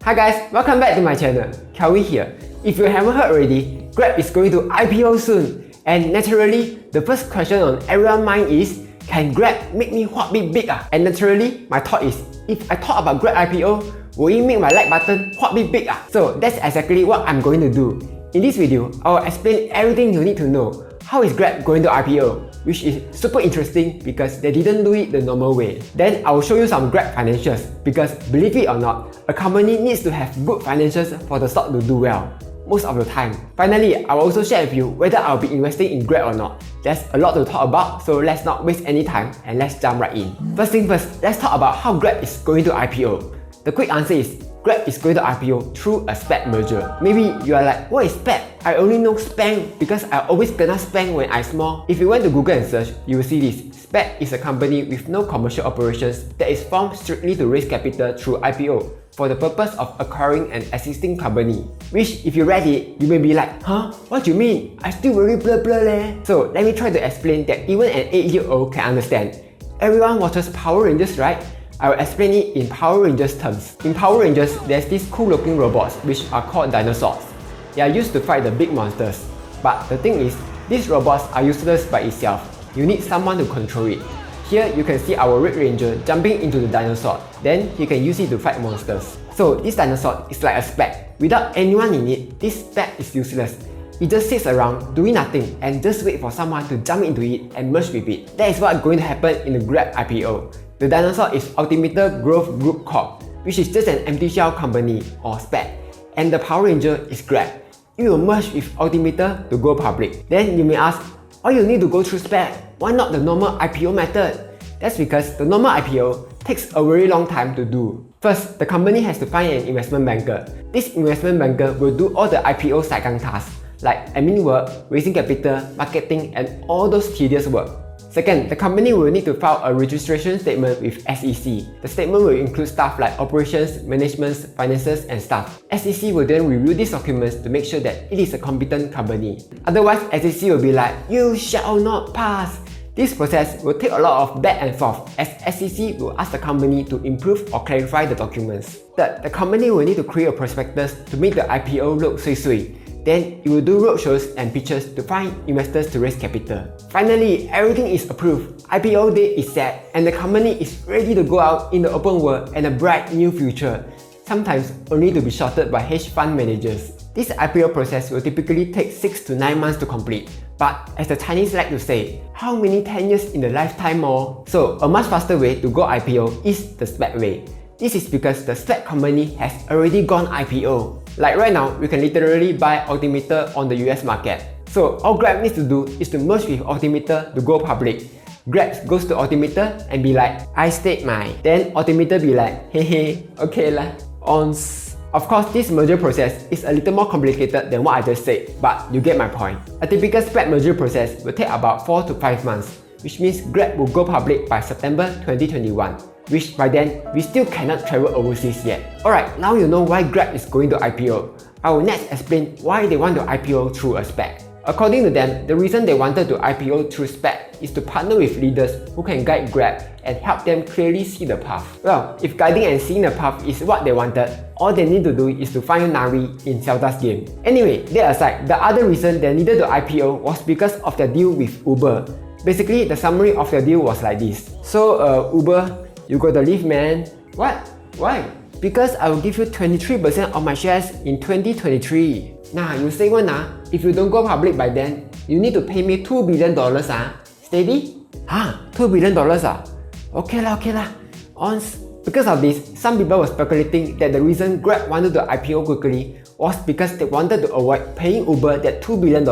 Hi guys, welcome back to my channel. Kelvin here. If you haven't heard already, Grab is going to IPO soon. And naturally, the first question on everyone's mind is, can Grab make me what big? And naturally, my thought is, if I talk about Grab IPO, will it make my like button what big? So that's exactly what I'm going to do. In this video, I will explain everything you need to know. How is Grab going to IPO? Which is super interesting because they didn't do it the normal way. Then I will show you some Grab financials because believe it or not, a company needs to have good financials for the stock to do well most of the time. Finally, I will also share with you whether I'll be investing in Grab or not. There's a lot to talk about, so let's not waste any time and let's jump right in. First thing first, let's talk about how Grab is going to IPO. The quick answer is Grab is going to IPO through a SPAC merger. Maybe you are like, what is SPAC? I only know SPAC because I always kena SPAC when I'm small. If you went to Google and search, you will see this. SPAC is a company with no commercial operations that is formed strictly to raise capital through IPO for the purpose of acquiring an existing company. Which, if you read it, you may be like, huh? What do you mean? I still very blur leh. So let me try to explain that even an 8-year-old can understand. Everyone watches Power Rangers, right? I will explain it in Power Rangers terms. In Power Rangers, there's these cool looking robots which are called dinosaurs. They are used to fight the big monsters. But the thing is, these robots are useless by itself. You need someone to control it. Here you can see our Red Ranger jumping into the dinosaur. Then he can use it to fight monsters. So this dinosaur is like a SPAC. Without anyone in it, this SPAC is useless. It just sits around doing nothing and just wait for someone to jump into it and merge with it. That is what's going to happen in the Grab IPO. The dinosaur is Altimeter Growth Group Corp, which is just an empty shell company or SPAC. And the Power Ranger is Grab. It will merge with Altimeter to go public. Then you may ask, why you need to go through SPAC? Why not the normal IPO method? That's because the normal IPO takes a very long time to do. First, the company has to find an investment banker. This investment banker will do all the IPO sidegang tasks like admin work, raising capital, marketing, and all those tedious work. Second, the company will need to file a registration statement with SEC. The statement will include stuff like operations, management, finances, and stuff. SEC will then review these documents to make sure that it is a competent company. Otherwise, SEC will be like, you shall not pass. This process will take a lot of back and forth as SEC will ask the company to improve or clarify the documents. Third, the company will need to create a prospectus to make the IPO look sui-sui. Then it will do roadshows and pitches to find investors to raise capital. Finally, everything is approved, IPO date is set, and the company is ready to go out in the open world and a bright new future, sometimes only to be shorted by hedge fund managers. This IPO process will typically take 6 to 9 months to complete. But as the Chinese like to say, how many 10 years in a lifetime more? So a much faster way to go IPO is the SPAC way. This is because the SPAC company has already gone IPO. Like right now, we can literally buy Altimeter on the US market. So all Grab needs to do is to merge with Altimeter to go public. Grab goes to Altimeter and be like, I state mine. Then Altimeter be like, hey, okay lah. Of course, this merger process is a little more complicated than what I just said, but you get my point. A typical SPAC merger process will take about 4 to 5 months, which means Grab will go public by September 2021. Which by then, we still cannot travel overseas yet. Alright, now you know why Grab is going to IPO. I will next explain why they want to IPO through a SPAC. According to them, the reason they wanted to IPO through SPAC is to partner with leaders who can guide Grab and help them clearly see the path. Well, if guiding and seeing the path is what they wanted, all they need to do is to find Nari in Zelda's game. Anyway, that aside, the other reason they needed to IPO was because of their deal with Uber. Basically, the summary of their deal was like this. So, Uber, you got to leave, man. What? Why? Because I will give you 23% of my shares in 2023. Nah, you say one if you don't go public by then, you need to pay me $2 billion Steady? $2 billion Okay lah. Because of this, some people were speculating that the reason Grab wanted to IPO quickly was because they wanted to avoid paying Uber that $2 billion.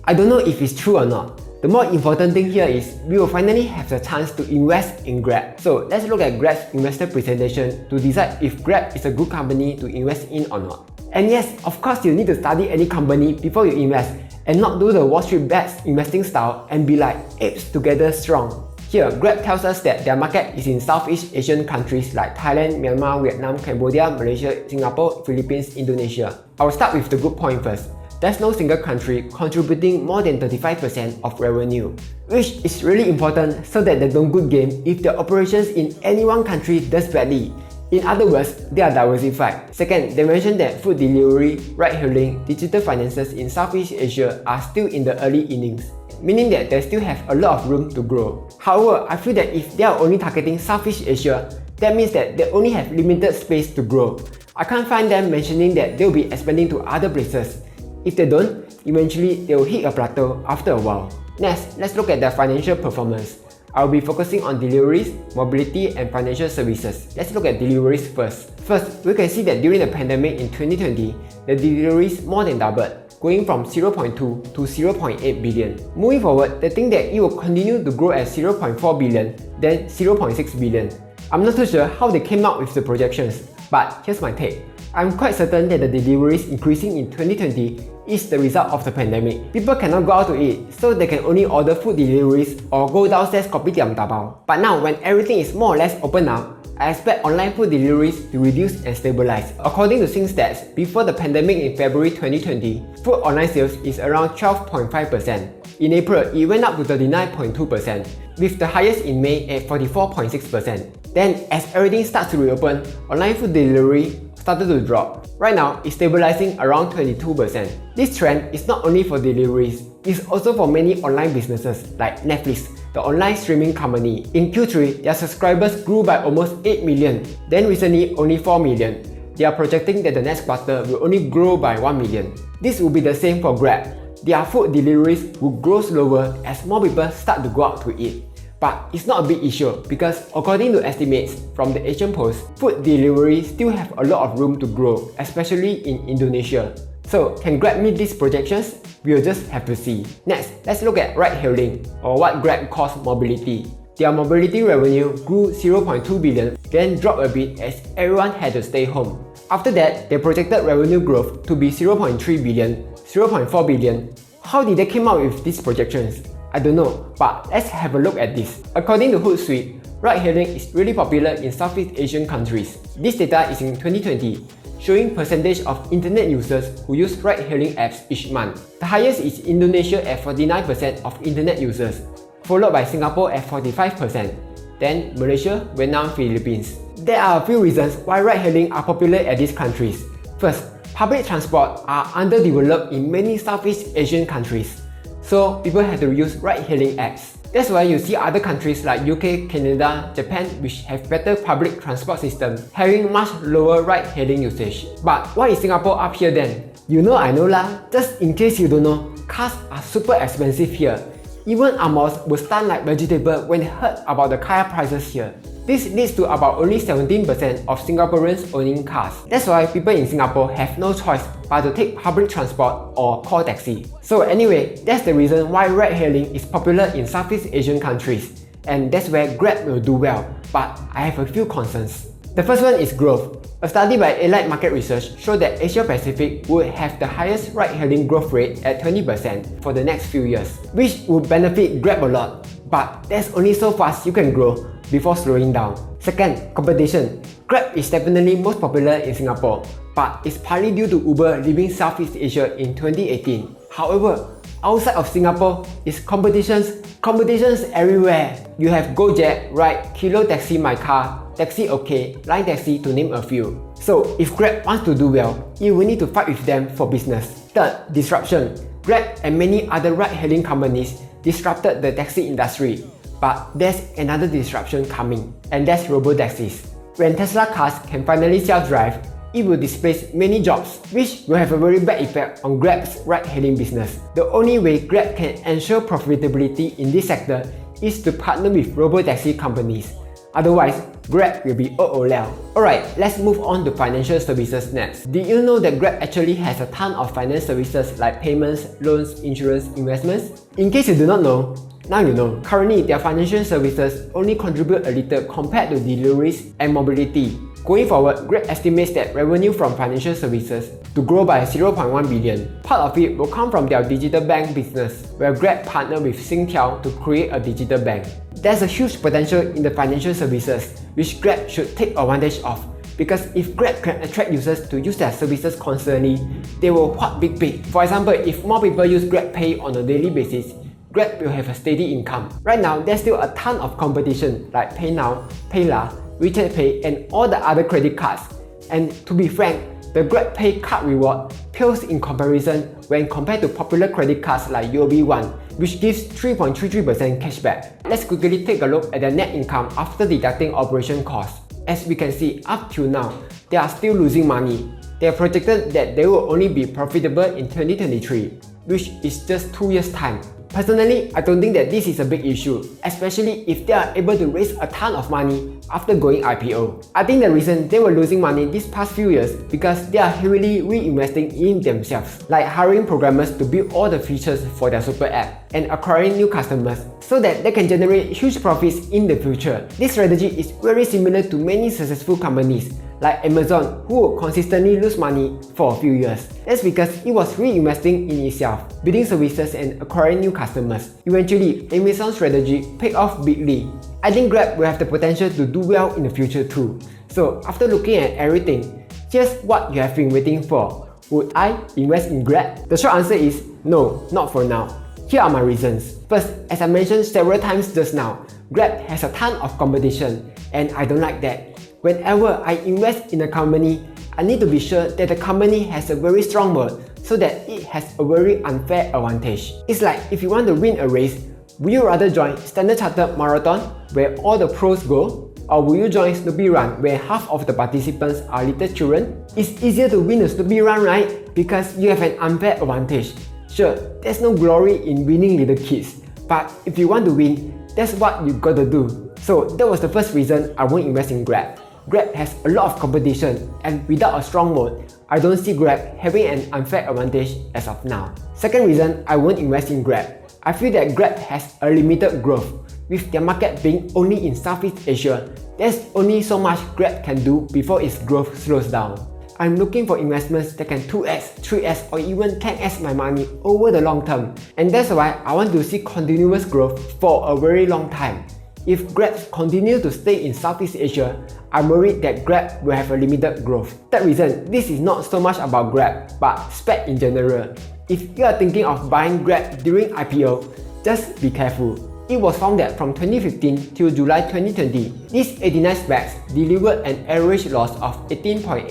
I don't know if it's true or not. The more important thing here is we will finally have the chance to invest in Grab. So let's look at Grab's investor presentation to decide if Grab is a good company to invest in or not. And yes, of course you need to study any company before you invest and not do the Wall Street bets investing style and be like apes together strong. Here, Grab tells us that their market is in Southeast Asian countries like Thailand, Myanmar, Vietnam, Cambodia, Malaysia, Singapore, Philippines, Indonesia. I will start with the good point first. There's no single country contributing more than 35% of revenue, which is really important so that they don't good game if their operations in any one country does badly. In other words, they are diversified. Second, they mentioned that food delivery, ride-hailing, digital finances in Southeast Asia are still in the early innings, meaning that they still have a lot of room to grow. However, I feel that if they are only targeting Southeast Asia, that means that they only have limited space to grow. I can't find them mentioning that they'll be expanding to other places. If they don't, eventually they will hit a plateau after a while. Next, let's look at their financial performance. I'll be focusing on deliveries, mobility, and financial services. Let's look at deliveries first. First, we can see that during the pandemic in 2020, the deliveries more than doubled, going from 0.2 to 0.8 billion. Moving forward, they think that it will continue to grow at 0.4 billion, then 0.6 billion. I'm not too sure how they came up with the projections, but here's my take. I'm quite certain that the deliveries increasing in 2020 is the result of the pandemic. People cannot go out to eat, so they can only order food deliveries or go downstairs kopitiam dabao. But now, when everything is more or less open now, I expect online food deliveries to reduce and stabilize. According to SingStats, before the pandemic in February 2020, food online sales is around 12.5%. In April, it went up to 39.2%, with the highest in May at 44.6%. Then, as everything starts to reopen, online food delivery started to drop. Right now, it's stabilizing around 22%. This trend is not only for deliveries, it's also for many online businesses like Netflix, the online streaming company. In Q3, their subscribers grew by almost 8 million, then recently only 4 million. They are projecting that the next quarter will only grow by 1 million. This will be the same for Grab. Their food deliveries will grow slower as more people start to go out to eat. But it's not a big issue because according to estimates from the Asian Post, food delivery still have a lot of room to grow, especially in Indonesia. So can Grab meet these projections? We'll just have to see. Next, let's look at ride-hailing, or what Grab calls mobility. Their mobility revenue grew 0.2 billion, then dropped a bit as everyone had to stay home. After that, they projected revenue growth to be 0.3 billion, 0.4 billion. How did they come up with these projections? I don't know, but let's have a look at this. According to Hootsuite, ride-hailing is really popular in Southeast Asian countries. This data is in 2020, showing percentage of internet users who use ride-hailing apps each month. The highest is Indonesia at 49% of internet users, followed by Singapore at 45%, then Malaysia, Vietnam, Philippines. There are a few reasons why ride-hailing are popular at these countries. First, public transport are underdeveloped in many Southeast Asian countries, so people have to use ride-hailing apps. That's why you see other countries like UK, Canada, Japan which have better public transport systems having much lower ride-hailing usage. But why is Singapore up here then? You know I know lah, just in case you don't know, cars are super expensive here. Even Amos were stunned like vegetable when they heard about the car prices here. This leads to about only 17% of Singaporeans owning cars. That's why people in Singapore have no choice but to take public transport or call taxi. So anyway, that's the reason why ride-hailing is popular in Southeast Asian countries. And that's where Grab will do well. But I have a few concerns. The first one is growth. A study by Allied Market Research showed that Asia Pacific would have the highest ride-hailing growth rate at 20% for the next few years, which would benefit Grab a lot. But that's only so fast you can grow before slowing down. Second, competition. Grab is definitely most popular in Singapore, but it's partly due to Uber leaving Southeast Asia in 2018. However, outside of Singapore is competitions everywhere. You have Gojek, Ride, Kilo Taxi My Car, Taxi OK, Line Taxi to name a few. So if Grab wants to do well, it will need to fight with them for business. Third, disruption. Grab and many other ride-hailing companies disrupted the taxi industry. But there's another disruption coming, and that's robotaxis. When Tesla cars can finally self-drive, it will displace many jobs, which will have a very bad effect on Grab's ride-hailing business. The only way Grab can ensure profitability in this sector is to partner with robotaxi companies. Otherwise, Grab will be liao. Alright, let's move on to financial services next. Did you know that Grab actually has a ton of finance services like payments, loans, insurance, investments? In case you do not know, now you know. Currently, their financial services only contribute a little compared to deliveries and mobility. Going forward, Grab estimates that revenue from financial services to grow by 0.1 billion. Part of it will come from their digital bank business, where Grab partnered with Singtel to create a digital bank. There's a huge potential in the financial services, which Grab should take advantage of. Because if Grab can attract users to use their services constantly, they will what big. For example, if more people use Grab Pay on a daily basis, Grab will have a steady income. Right now, there's still a ton of competition like PayNow, Paylah, WeChat Pay, and all the other credit cards. And to be frank, the GrabPay card reward pales in comparison when compared to popular credit cards like UOB One, which gives 3.33% cashback. Let's quickly take a look at their net income after deducting operation costs. As we can see, up till now, they are still losing money. They have projected that they will only be profitable in 2023, which is just 2 years' time. Personally, I don't think that this is a big issue, especially if they are able to raise a ton of money after going IPO. I think the reason they were losing money these past few years because they are heavily reinvesting in themselves, like hiring programmers to build all the features for their super app and acquiring new customers so that they can generate huge profits in the future. This strategy is very similar to many successful companies like Amazon, who would consistently lose money for a few years. That's because it was reinvesting in itself, building services and acquiring new customers. Eventually, Amazon's strategy paid off bigly. I think Grab will have the potential to do well in the future too. So after looking at everything, here's what you have been waiting for. Would I invest in Grab? The short answer is no, not for now. Here are my reasons. First, as I mentioned several times just now, Grab has a ton of competition and I don't like that. Whenever I invest in a company, I need to be sure that the company has a very strong moat so that it has a very unfair advantage. It's like if you want to win a race, would you rather join Standard Chartered Marathon where all the pros go? Or will you join Snoopy Run where half of the participants are little children? It's easier to win a Snoopy Run, right? Because you have an unfair advantage. Sure, there's no glory in winning little kids, but if you want to win, that's what you gotta do. So that was the first reason I won't invest in Grab. Grab has a lot of competition and without a strong moat, I don't see Grab having an unfair advantage as of now. Second reason I won't invest in Grab. I feel that Grab has a limited growth. With their market being only in Southeast Asia, there's only so much Grab can do before its growth slows down. I'm looking for investments that can 2x, 3x or even 10x my money over the long term. And that's why I want to see continuous growth for a very long time. If Grab continue to stay in Southeast Asia, I'm worried that Grab will have a limited growth. Third reason, this is not so much about Grab, but SPAC in general. If you are thinking of buying Grab during IPO, just be careful. It was found that from 2015 till July 2020, these 89 SPACs delivered an average loss of 18.8%.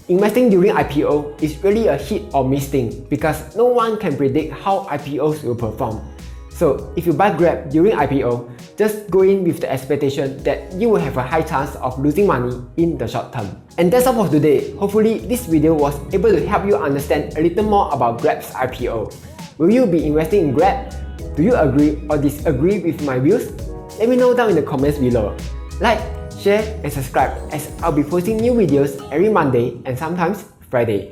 Investing during IPO is really a hit or miss thing because no one can predict how IPOs will perform. So if you buy Grab during IPO, just go in with the expectation that you will have a high chance of losing money in the short term. And that's all for today. Hopefully this video was able to help you understand a little more about Grab's IPO. Will you be investing in Grab? Do you agree or disagree with my views? Let me know down in the comments below. Like, share and subscribe as I'll be posting new videos every Monday and sometimes Friday.